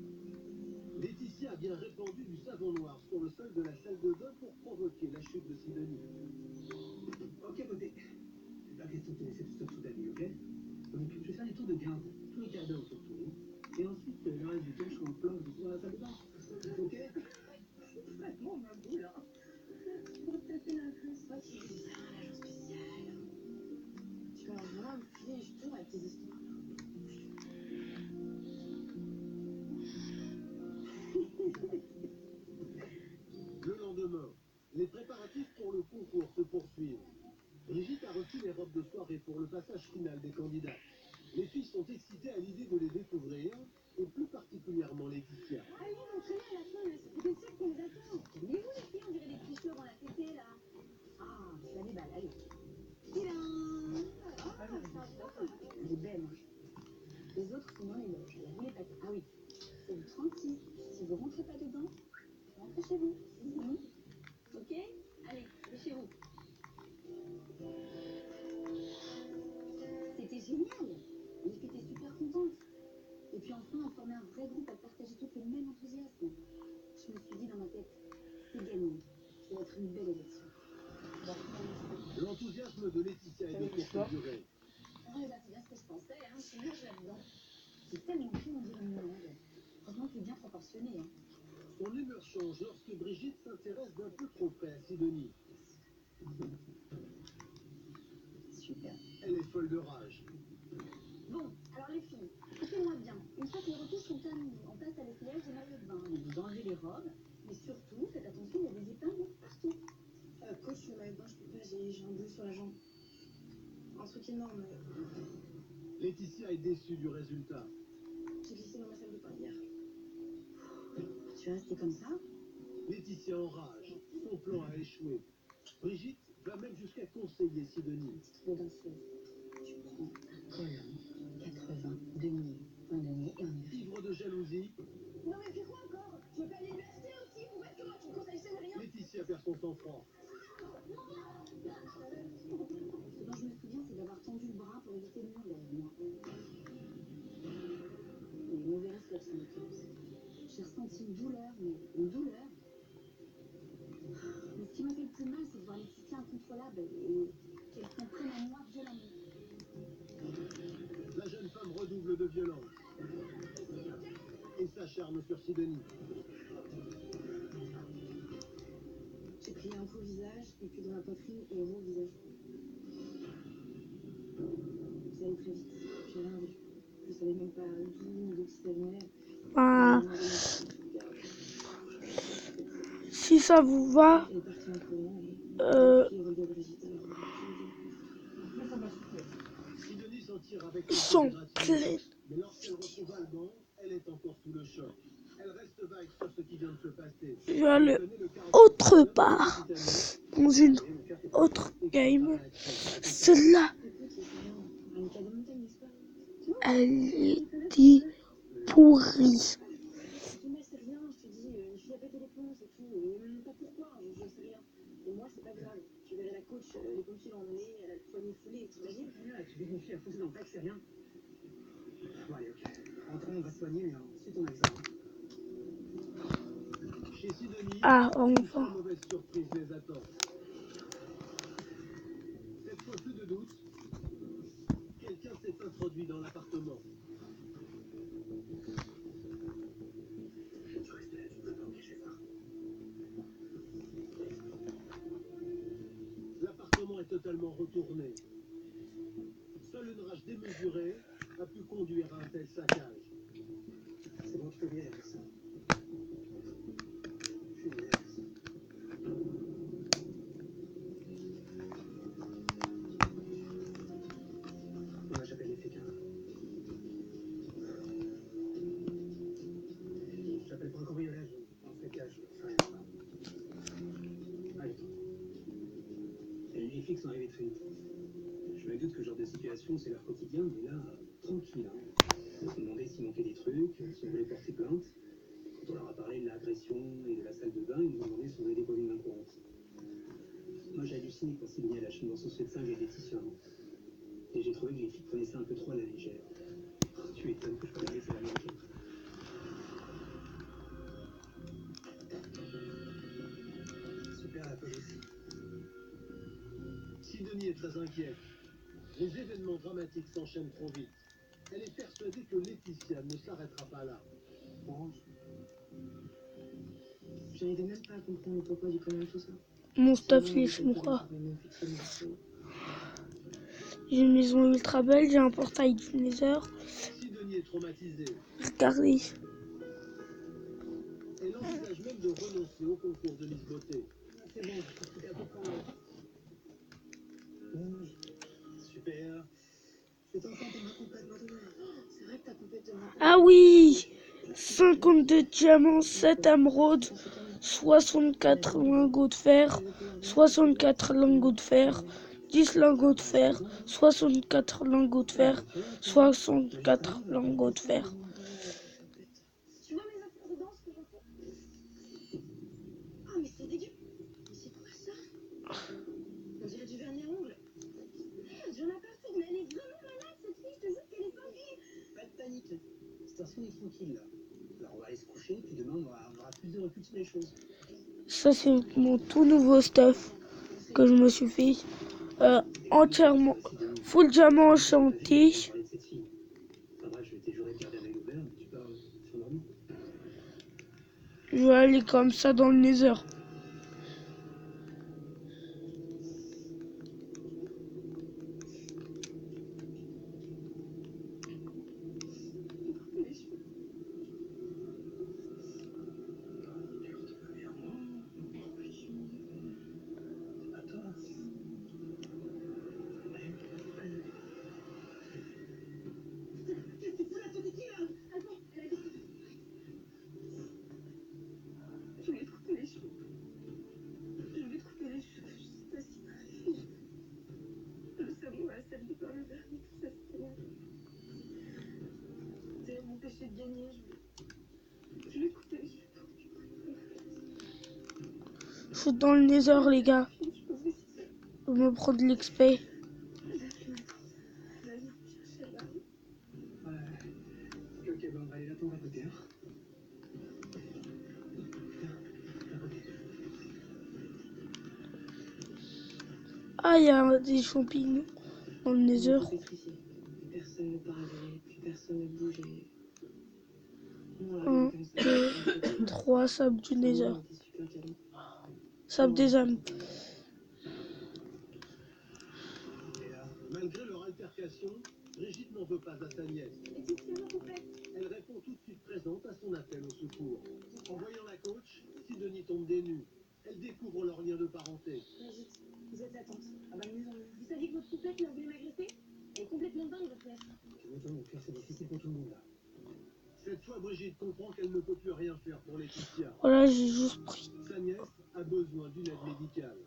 Laetitia a bien répandu du savon noir sur le sol de la salle de bain pour provoquer la chute de Sidonie. Ok, beauté. C'est pas question de te laisser tout seul sous ta vie, ok? Donc, je vais faire des tours de garde, tous les quarts d'heure autour de ton lit. Et ensuite, le reste du temps, je serai en planque dans la salle de bain. Ok? C'est vraiment ma boule, hein. copine en plus. Toi, tu dis ça, l'agent spécial. Tu peux vraiment me filer, je tourne avec tes histoires. Le lendemain, les préparatifs pour le concours se poursuivent. Brigitte a reçu les robes de soirée pour le passage final des candidats. Les filles sont excitées à l'idée de les découvrir, et plus particulièrement Laetitia. Allez, montrez-les à la fin, là, c'est peut-être ça qu'on les attend. Calmez-vous, les filles, on dirait des tricheurs dans la tétée, là. Ah, je la déballe, allez. Tadam. Ah, elle est belle, hein. Les autres sont dans les loges, elle a vu les patins. Ah oui, c'est le 36. Si vous rentrez pas dedans, rentrez chez vous. Ok? Allez, chez vous. C'était génial. Les filles étaient super contentes. Et puis enfin, on formait un vrai groupe à partager toutes le même enthousiasme. Je me suis dit dans ma tête, c'est gagné. Ça va être une belle élection. L'enthousiasme de Laetitia est de courte durée. Oh, bah, c'est bien ce que je pensais, hein. Je suis nage là-dedans. C'est tellement fou, on dirait une mélange. Franchement, tu es bien proportionné, hein. Son humeur change lorsque Brigitte s'intéresse d'un peu trop près à Sidonie. Super. Elle est folle de rage. Bon, alors les filles, écoutez-moi bien. Une fois que les retouches sont terminées, on passe à l'essayage des maillots de bain. Vous enlevez les robes, mais surtout, faites attention, il y a des épingles partout. Coach, le maillot de bain, je peux pas, j'ai un bleu sur la jambe. Un truc énorme. Laetitia est déçue du résultat. J'ai glissé dans ma salle de bain hier. Tu es restée comme ça? Laetitia enrage. Son plan a échoué. Brigitte va même jusqu'à conseiller Sidonie. Petite danseuse. Tu prends un collant, 80, demi, un demi, et on y va. Ivre de jalousie, Non mais fais quoi encore? Tu veux pas aller à l'université aussi? Pourquoi est-ce que moi tu me conseilles ça, mais rien? Laetitia perd son sang-froid. Ce dont je me souviens, c'est d'avoir tendu le bras pour éviter le mur derrière moi. Les mauvais réflexes en l'occurrence. J'ai ressenti une douleur, mais une douleur. Mais ce qui m'a fait le plus mal, c'est de voir Laetitia incontrôlable et qu'elle s'en prenne à moi violemment. La jeune femme redouble de violence et s'acharne sur Sidonie. J'ai pris un coup au visage, et puis dans la poitrine et au visage. Ça allait très vite, j'ai rien vu. Je savais même pas d'où ni de qui ça venait. Ah, si ça vous va, Elle est partie en courant et puis Olga Brigitte. Sidonie s'en tire avec ils une sont égratignure. pleins. Mais lorsqu'elle retrouve Alban, elle est encore sous le choc. Elle reste vague sur ce qui vient de se passer. Je vais aller Elle connaît le caractère autre de part, petite amie. dans une autre game. Celle-là, Un cas de montagne, n'est-ce pas? elle était pourrie. Mais c'est rien, je te dis, une fille a pété les plombs, c'est tout. Et même pas pourquoi, je sais rien. Et moi, c'est pas grave. Tu verrais la coach, les pompiers l'ont emmenée, elle a le poignet foulé, t'imagines? Tu dis une fille a foncé dans le taxi, c'est rien. Bon, allez, ok. Rentrons, on va se soigner, mais ensuite on avise. Chez Sidonie, Ah, une très enfin. mauvaise surprise les attend. Cette fois plus de doute, quelqu'un s'est introduit dans l'appartement. Tu restes là, tu ne peux pas empêcher ça. L'appartement est totalement retourné. Seule une rage démesurée a pu conduire à un tel saccage. C'est bon, tu peux bien avec ça. Je suis bien. Moi, j'appelle les fécins. J'appelle pour un cambriolage, un flécage, enfin, allez. Et les flics sont arrivés très vite. Je me doute que ce genre de situation, c'est leur quotidien, mais là, tranquille. Hein. Ils m'ont demandé s'ils manquaient des trucs, si on voulait porter plainte. Quand on leur a parlé de l'agression et de la salle de bain, ils nous ont demandé si on avait déposé une main courante. Moi, j'ai halluciné quand Sidonie a lâché une morceau de singe et des tissus. Et j'ai trouvé que les flics prenaient ça un peu trop à la légère. Tu étonnes que je peux la laisser l'américaine. Super la police. Sidonie est très inquiète. Les événements dramatiques s'enchaînent trop vite. Elle est persuadée que Laetitia ne s'arrêtera pas là. J'arrivais même pas à comprendre le pourquoi du comment tout ça. Mon stuff il est chez moi. J'ai une maison ultra belle, j'ai un portail du Nether. Sidonie est traumatisée. Regardez. Elle envisage même de renoncer au concours de Miss Beauté. C'est bon, je suis tout à peu près. Super. Cet enfant m'a complètement donné. C'est vrai que t'as complètement. Ah oui, 52 diamants, 7 émeraudes, 64 lingots de fer, 64 lingots de fer, 10 lingots de fer, 64 lingots de fer, 64 lingots de fer. Tu vois mes affaires dedans, ce que j'en fais? Ah, mais c'est dégueu. Mais c'est quoi ça? On dirait du vernis à ongles. Merde, j'en ai partout, mais elle est vraiment malade, cette fille. Je te jure qu'elle est pas vie. Pas de panique. Cette heure-ci, on est tranquille là. Alors on va aller se coucher, puis demain on aura plus de recul sur les choses. Ça c'est mon tout nouveau stuff que je me suis fait. Entièrement full diamant enchanté. Je vais aller comme ça dans le Nether. Je vais te couper les cheveux. Je vais te couper les cheveux. Je sais pas si le savon, la salle de bain, le vernis, tout ça, c'était là. C'est m'empêcher de gagner. Je vais te couper les cheveux. Je suis dans le Nether les gars. Je me prends de l'XP. Ok, ben on va aller l'attendre à côté. Hein. Ah, il y a des champignons dans le Nether. Personne ne parlait, plus personne ne bougeait. 1, 2, 3 sables du Nether. Sable des âmes. Malgré leur altercation, Brigitte n'en veut pas à sa nièce. Elle répond tout de suite présente à son appel au secours. En voyant la coach, Sidonie tombe des nues. Elle découvre leur lien de parenté. Brigitte, vous êtes la tante. Ah bah, vous saviez que votre poupette l'a voulu m'agresser? Elle est complètement dingue, votre mère. Tu m'étonnes, mon cœur, c'est difficile pour tout le monde là. Cette fois, Brigitte comprend qu'elle ne peut plus rien faire pour Laetitia. Voilà, j'ai juste pris. Sa nièce a besoin d'une aide médicale.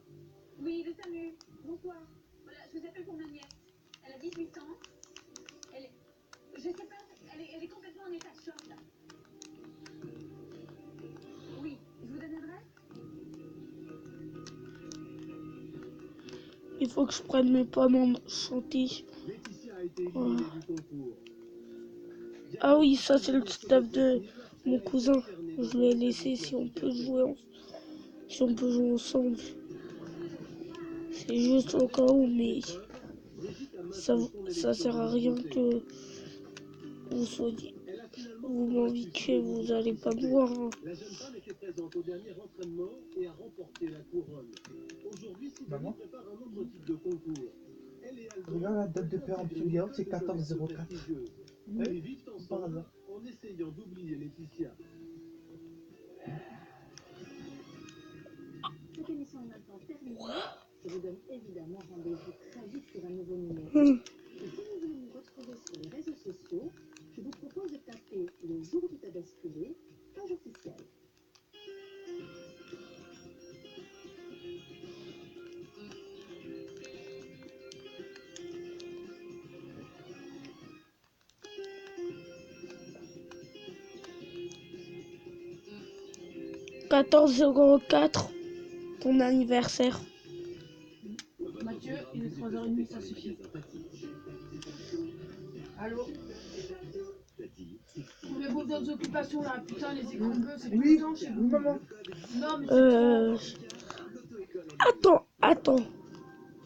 Oui, le SAMU. Bonsoir. Voilà, je vous appelle pour ma nièce. Elle a 18 ans. Elle est... Je sais pas, elle est complètement en état de choc, là. Oui, je vous donne l'adresse? Il faut que je prenne mes pommes enchantées. Laetitia a été éliminée du concours. Ah oui, ça c'est le stuff de mon cousin. Je l'ai laissé si on peut jouer ensemble. C'est juste au cas où, mais ça sert à rien que vous m'invitez, vous allez pas me voir. Hein. La jeune femme était présente au dernier entraînement et a remporté la couronne. Aujourd'hui, Sidonie prépare un autre type de concours. Elle et Aldo, regarde la date de péremption, c'est 14,04. Ils vivent ensemble en essayant d'oublier Laetitia. Cette émission est maintenant terminée. Je vous donne évidemment rendez-vous très vite sur un nouveau numéro. Et si vous voulez nous retrouver sur les réseaux sociaux, je vous propose de taper le jour où tout a basculé, page officielle. « 14,04 ton anniversaire. Mathieu, il est 3h30, ça suffit. Allô? Trouvez-vous d'autres occupations là? Putain, les écrans bleus, c'est tout le temps chez vous. Maman. Non, mais c'est trop. Attends.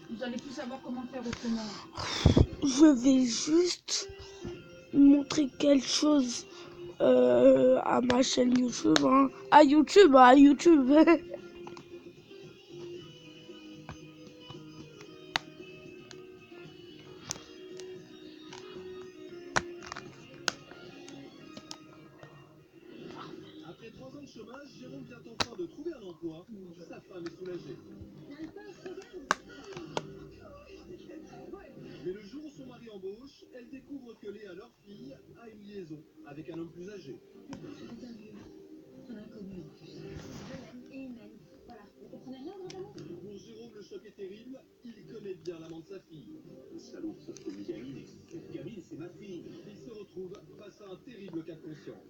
Vous allez plus savoir comment faire autrement. Je vais juste montrer quelque chose à ma chaîne YouTube. Hein. À YouTube. chômage, Jérôme vient enfin de trouver un emploi. Sa femme est soulagée. Mais le jour où son mari embauche, elle découvre que Léa, leur fille, a une liaison avec un homme plus âgé. Un inconnu en plus. Je l'aime et il m'aime. Voilà. Vous comprenez rien, vraiment? Pour Jérôme, le choc est terrible. Il connaît bien l'amant de sa fille. Salaud, ça c'est une gamine. Cette gamine, c'est ma fille. Il se retrouve face à un terrible cas de conscience.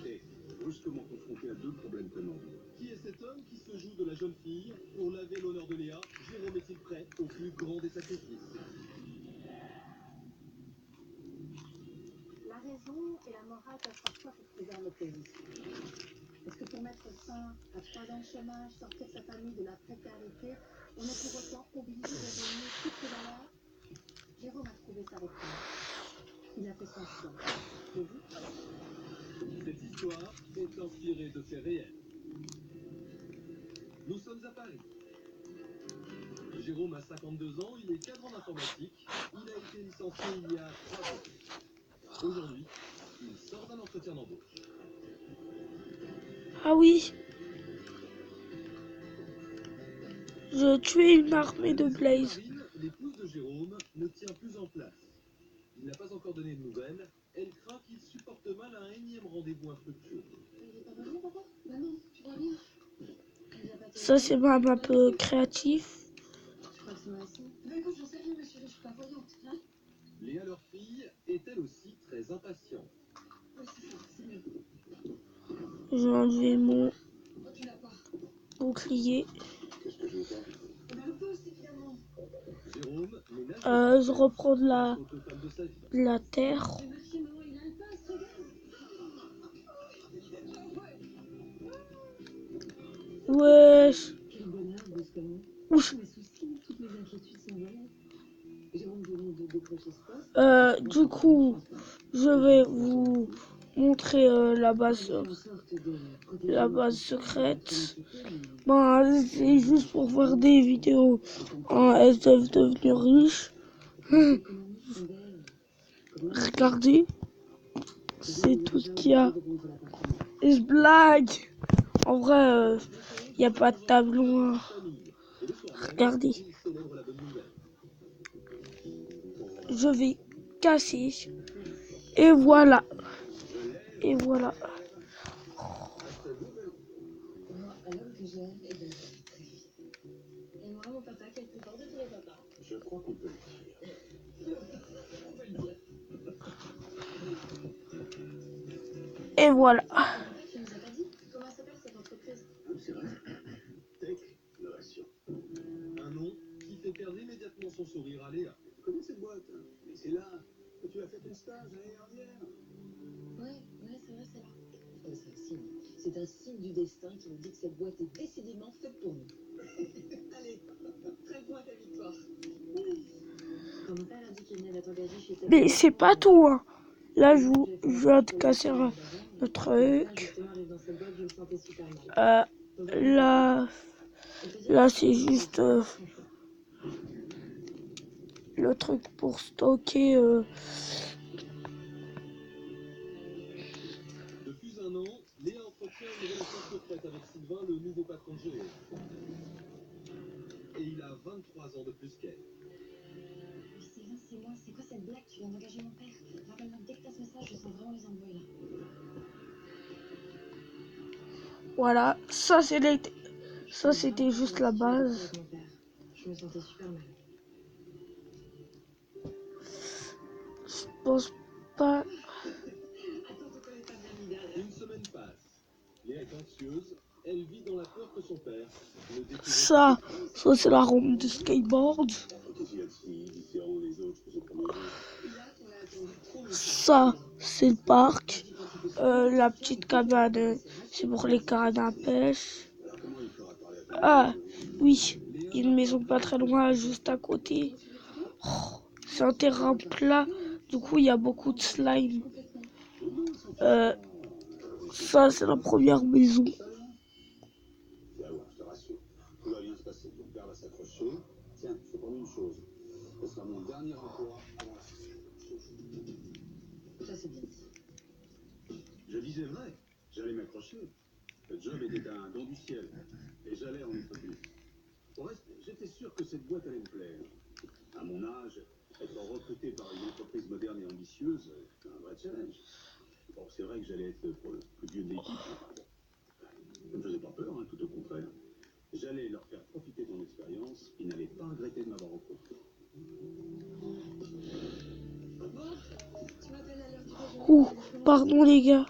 Et brusquement confronté à deux problèmes communs. Qui est cet homme qui se joue de la jeune fille? Pour laver l'honneur de Léa, Jérôme est-il prêt au plus grand des sacrifices? La raison et la morale peuvent parfois s'exprimer en opposition. Est-ce que pour mettre fin à 3 ans de chômage, sortir sa famille de la précarité, on est pour autant obligé de donner toutes ses valeurs? Jérôme a trouvé sa réponse. Il a fait son choix. Et vous? Cette histoire est inspirée de faits réels. Nous sommes à Paris. Jérôme a 52 ans, il est cadre en informatique. Il a été licencié il y a 3 ans. Aujourd'hui, il sort d'un entretien d'embauche. Ah oui. Je tuais une armée de Blaze. Marine, l'épouse de Jérôme, ne tient plus en place. Il n'a pas encore donné de nouvelles. Elle craint qu'il supporte mal un énième rendez-vous infructueux. Il est pas revenu, papa? Bah non, tu vois bien. Ça, c'est même un peu créatif. Je crois que c'est moi aussi. Mais écoute, j'en sais rien, ma chérie, je suis pas voyante. Hein? Léa, leur fille, est elle aussi très impatiente. Oui, c'est ça, c'est mieux. J'ai enlevé mon Oh, tu l'as pas. bouclier. Qu'est-ce que je vais faire? Eh ben, le poste, évidemment. Jérôme ménage Je reprends de la au total de sa vie. terre. Mais merci, maman, il a le poste, regarde. Wesh. Quel bonheur, brusquement. Ouch. Tous mes soucis, toutes mes inquiétudes s'envolent. Jérôme venait de décrocher ce poste. Du coup, je vais vous montrer la base secrète. Ben, c'est juste pour voir des vidéos en SF devenu riche. Regardez, c'est tout ce qu'il y a. Et je blague. En vrai, il n'y a pas de tableau. Regardez. Je vais casser. Et voilà. Et voilà. Moi, à l'homme que j'aime, eh bien, ça va très vite. Et moi, mon papa, qui est le plus fort de tous les papas. Je crois qu'on peut le dire. On peut le dire. Et voilà. Papa, tu nous as pas dit comment s'appelle cette entreprise? C'est vrai. Tech Innovation. Un nom qui fait perdre immédiatement son sourire à Léa. Tu connais cette boîte? Mais c'est là que tu as fait ton stage l'année dernière. Ouais, c'est vrai, c'est là. C'est un signe. C'est un signe du destin qui nous dit que cette boîte est décidément faite pour nous. Allez, traite-moi ta victoire. Quand mon père a dit qu'il venait d'être engagé chez Tech. Mais c'est pas tout, hein. Là, je viens de casser le truc. Là, c'est juste le truc pour stocker. Depuis un an, Léa entretient une relation secrète avec Sylvain, le nouveau patron de Jérôme. Et il a 23 ans de plus qu'elle. Sylvain, c'est moi. C'est quoi cette blague? Tu viens d'engager mon père. Rappelle-moi, dès que t'as ce message, je sens vraiment les embrouilles là. Voilà, ça c'était juste la base. Je me sentais super mal. Je pense pas. Une semaine passe. Léa est anxieuse. Elle vit dans la peur que son père ne découvre. Ça c'est la rampe de skateboard. Ça c'est le parc. La petite cabane, c'est pour les cannes à pêche. Ah oui, une maison pas très loin, juste à côté. Oh, c'est un terrain plat, du coup il y a beaucoup de slime. Ça c'est la première maison. Tu vas voir, je te rassure. Tout va bien se passer. Ton père va s'accrocher. Tiens, je te promets une chose. Ce sera mon dernier emploi avant la fin. Ça c'est bien. Je disais vrai. J'allais m'accrocher. Le job était un don du ciel, et j'allais en être plus. Au reste, j'étais sûr que cette boîte allait me plaire. À mon âge, être recruté par une entreprise moderne et ambitieuse, c'est un vrai challenge. Bon, c'est vrai que j'allais être le plus vieux de l'équipe. Ça me faisait pas peur, hein, tout au contraire. J'allais leur faire profiter de mon expérience, ils n'allaient pas regretter de m'avoir recruté. Ouh, pardon les gars.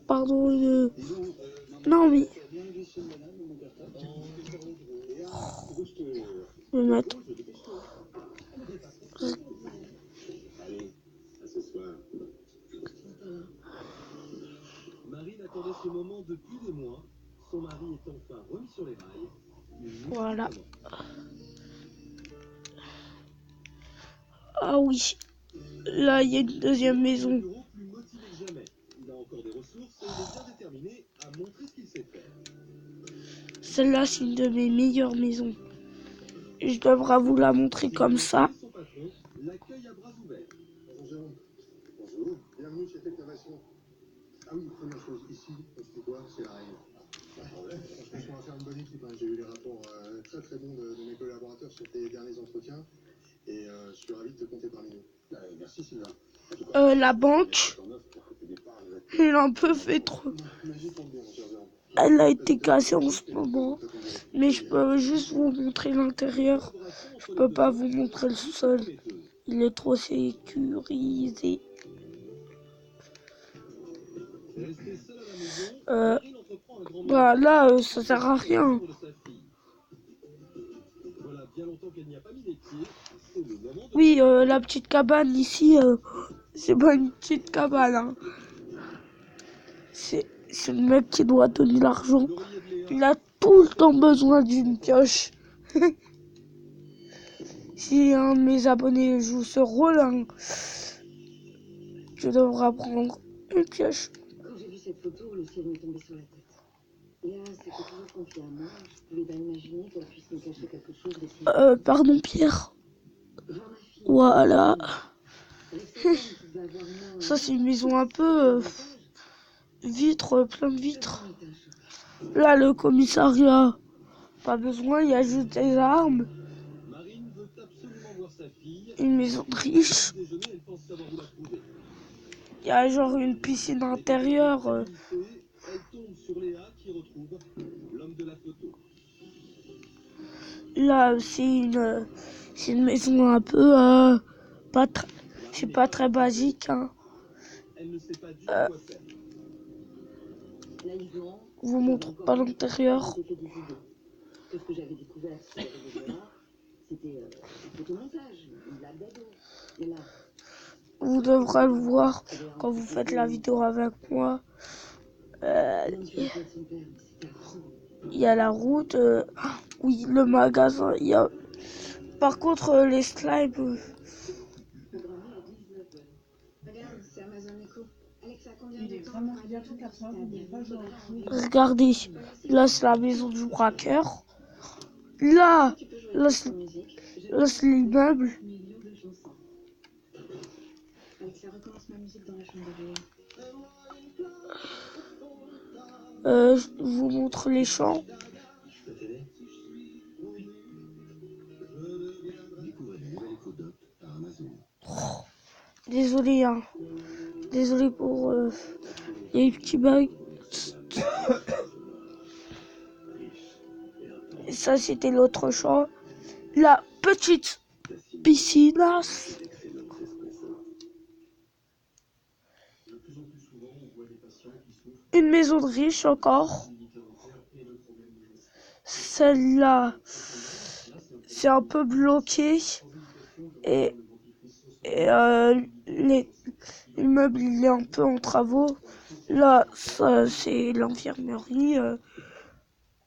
Pardon. Non mais. Je vais mettre. Allez, à ce soir. Marine attendait ce moment depuis des mois. Son mari est enfin remis sur les rails. Voilà. Ah oui. Là, il y a une deuxième maison. Plus motivé que jamais. Il a encore des ressources et il est bien déterminé à montrer ce qu'il sait faire. Celle-là, c'est une de mes meilleures maisons. Je devrais vous la montrer comme ça. Son patron l'accueille à bras ouverts. Bonjour. Bonjour. Bienvenue chez Technovation. Ah oui, première chose, ici, on se tutoie, c'est la règle. Pas de problème. Franchement, on va faire une bonne équipe. Hein. J'ai eu les rapports très très bons de mes collaborateurs sur tes derniers entretiens. Et je suis ravi de te compter parmi nous. Merci Sylvain. La banque, elle a un peu fait trop. Elle a été cassée en ce moment. Mais je peux juste vous montrer l'intérieur. Je peux pas vous montrer le sol. Il est trop sécurisé. Bah là, ça sert à rien. Oui, la petite cabane ici, c'est pas une petite cabane. Hein. C'est le mec qui doit donner l'argent. Il a tout le temps besoin d'une pioche. Si un de mes abonnés joue ce rôle, hein, je devrais prendre une pioche. Quand j'ai vu cette photo, le ciel m'est tombé sur la tête. Léa s'était toujours confiée à moi. Je pouvais pas imaginer qu'elle puisse me cacher quelque chose de si... Pardon Pierre. Voilà. Ça c'est une maison un peu vitres, plein de vitres. Là le commissariat, pas besoin, il y a juste des armes. Une maison de riche. Il y a genre une piscine intérieure. Là c'est une maison un peu c'est pas très basique. Hein. Je vous montre pas l'intérieur. Que ce que j'avais découvert sur les réseaux là, c'était un photomontage, une blague d'ado. Et là, vous devrez le voir quand vous faites la vidéo avec moi. Il y a la route, oui, le magasin. Il y a... Par contre, les slimes. Regardez, là c'est la maison du braqueur. Là c'est l'immeuble. Je vous montre les champs. Oh, désolé, hein. Désolé pour les petits bugs. Et ça, c'était l'autre champ. La petite piscine. Une maison de riche encore. Celle-là, c'est un peu bloqué. Et l'immeuble, il est un peu en travaux. Là, ça, c'est l'infirmerie.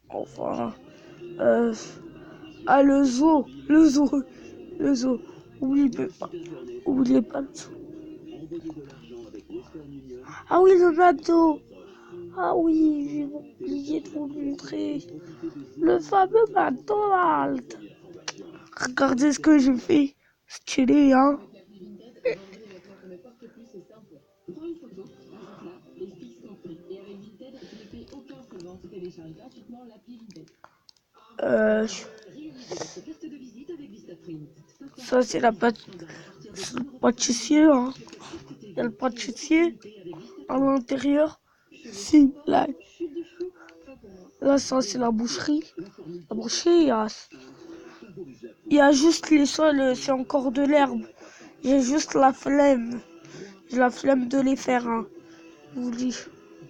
Enfin, le zoo. Oubliez pas le zoo. Ah oui, le McDo. Ah oui, j'ai oublié de vous montrer. Le fameux McDonald's. Regardez ce que j'ai fait. Stylé, hein. Ça c'est la pâtissier, hein. Il y a le pâtissier à l'intérieur. Si, là, ça c'est la boucherie. La boucherie, il y a juste les sols, c'est encore de l'herbe. J'ai juste la flemme. J'ai la flemme de les faire, hein. Je vous dis.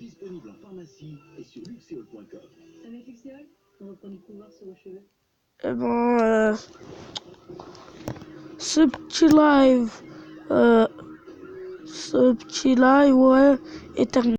Disponible en pharmacie et sur luxeol.com. Ça met Luxeol? On reprend du pouvoir sur vos cheveux. Eh ben, ce petit live, ouais, est terminé.